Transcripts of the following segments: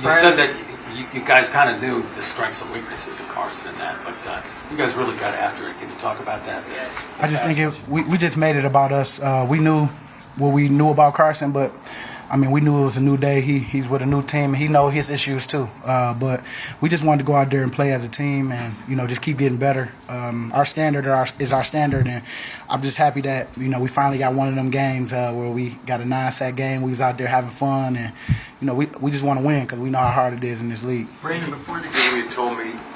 You said that you guys kind of knew the strengths and weaknesses of Carson in that, but you guys really got after it. Can you talk about that? I just think we just made it about us. We knew what we knew about Carson, but I mean, we knew it was a new day. He's with a new team. He knows his issues too. But we just wanted to go out there and play as a team, and just keep getting better. Our standard is our standard, and I'm just happy that we finally got one of them games where we got a 9-sack game. We was out there having fun, and we just want to win because we know how hard it is in this league. Brandon, before the game,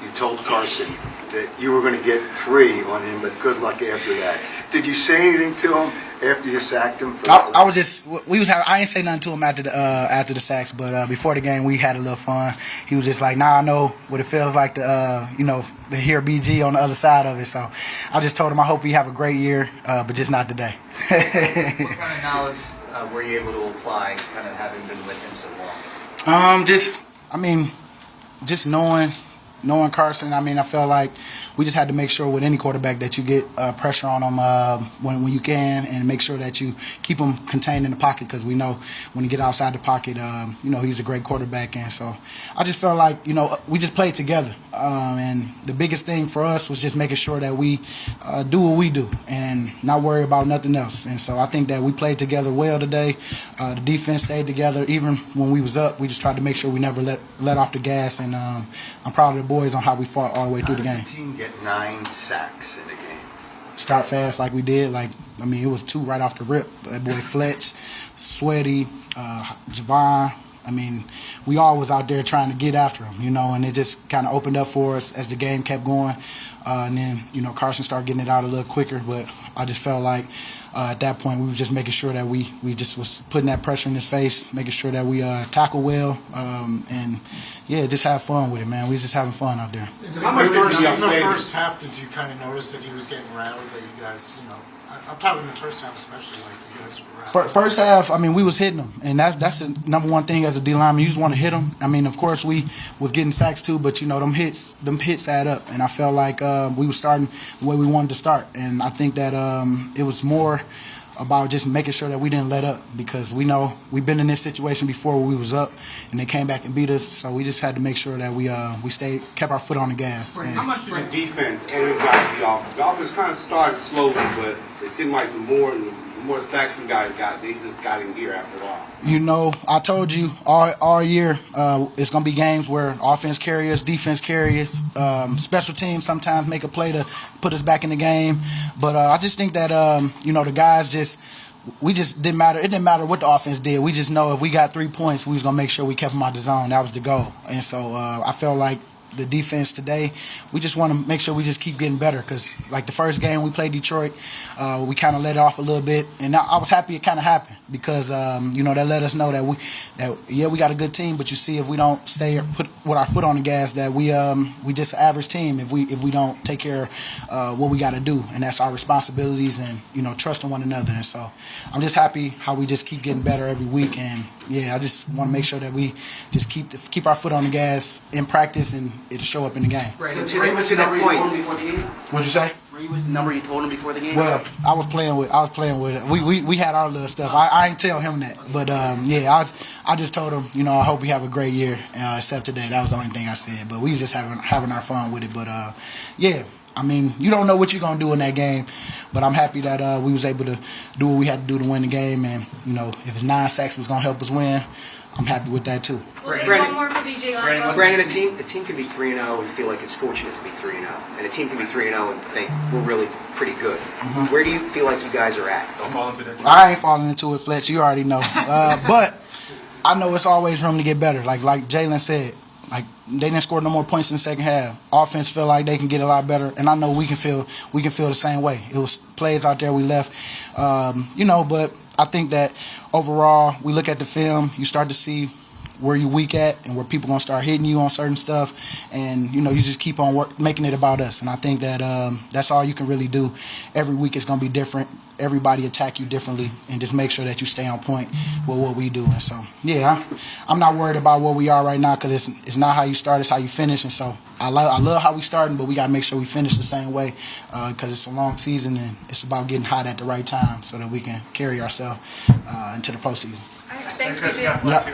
you told Carson that you were going to get 3 on him, but good luck after that. Did you say anything to him after you sacked him? I didn't say nothing to him after the sacks, but before the game we had a little fun. He was just like, "Nah, I know what it feels like to to hear BG on the other side of it." So I just told him I hope he have a great year, but just not today. What kind of knowledge were you able to apply, kind of having been with him so long? Just knowing Carson, I felt like we just had to make sure with any quarterback that you get pressure on them when you can, and make sure that you keep him contained in the pocket, because we know when you get outside the pocket, he's a great quarterback. And so I just felt like, we just played together. And the biggest thing for us was just making sure that we do what we do and not worry about nothing else. And so I think that we played together well today. The defense stayed together. Even when we was up, we just tried to make sure we never let off the gas. And I'm proud of the boys on how we fought all the way through the game. How does the team get 9 sacks in a game? Start fast like we did. It was 2 right off the rip. That boy Fletch, Sweaty, Javon. We all was out there trying to get after him, and it just kind of opened up for us as the game kept going. And then, Carson started getting it out a little quicker, but I just felt like at that point we were just making sure that we just was putting that pressure in his face, making sure that we tackle well, and just have fun with it, man. We was just having fun out there. In the first half, did you kind of notice that he was getting rattled, that you guys, I'm talking in the first half especially, like you guys were rattled? First half, we was hitting them, and that's the number one thing as a D lineman. You just want to hit them. Of course, we was getting sacks too, but them hits add up, and I felt like we was starting the way we wanted to start, and I think that it was more about just making sure that we didn't let up, because we know we've been in this situation before where we was up and they came back and beat us, so we just had to make sure that we kept our foot on the gas. How much did the defense energize the offense? The offense kind of started slowly, but it seemed like the more sacks you guys got, they just got in gear after a while. I told you all year it's going to be games where offense carry us, defense carry us. Special teams sometimes make a play to put us back in the game. But I just think that, the guys we just didn't matter. It didn't matter what the offense did. We just know if we got 3 points, we was going to make sure we kept them out the zone. That was the goal. And so I felt like the defense today, we just want to make sure we just keep getting better, because like the first game we played Detroit, we kind of let it off a little bit, and I was happy it kind of happened, because that let us know that we got a good team, but you see, if we don't put with our foot on the gas, that we just an average team if we don't take care of what we got to do, and that's our responsibilities, and trusting one another. And so I'm just happy how we just keep getting better every week, and I just want to make sure that we just keep our foot on the gas in practice, and it'll show up in the game. Right. So to that point, What'd you say? Were you the number you told him before the game? Well, I was playing with it. We had our little stuff. I ain't tell him that, but I just told him, I hope we have a great year. Except today, that was the only thing I said. But we was just having our fun with it. But you don't know what you're gonna do in that game. But I'm happy that we was able to do what we had to do to win the game. And if it's 9 sacks was gonna help us win, I'm happy with that too. We'll take one more for BJ. Brandon, a team can be 3-0 and feel like it's fortunate to be 3-0, and a team can be 3-0 and think we're really pretty good. Mm-hmm. Where do you feel like you guys are at? Don't fall into that. I ain't falling into it, Fletch. You already know. But I know it's always room to get better. Like Jalen said, they didn't score no more points in the second half. Offense feel like they can get a lot better, and I know we can feel the same way. It was plays out there we left, But I think that overall, we look at the film, you start to see where you weak at and where people gonna start hitting you on certain stuff, and you just keep on making it about us. And I think that that's all you can really do. Every week it's gonna be different. Everybody attack you differently, and just make sure that you stay on point with what we do. And so, I'm not worried about where we are right now, because it's not how you start, it's how you finish. And so I love how we starting, but we gotta make sure we finish the same way, because it's a long season and it's about getting hot at the right time so that we can carry ourselves into the postseason. All right, thanks, BJ. Yep.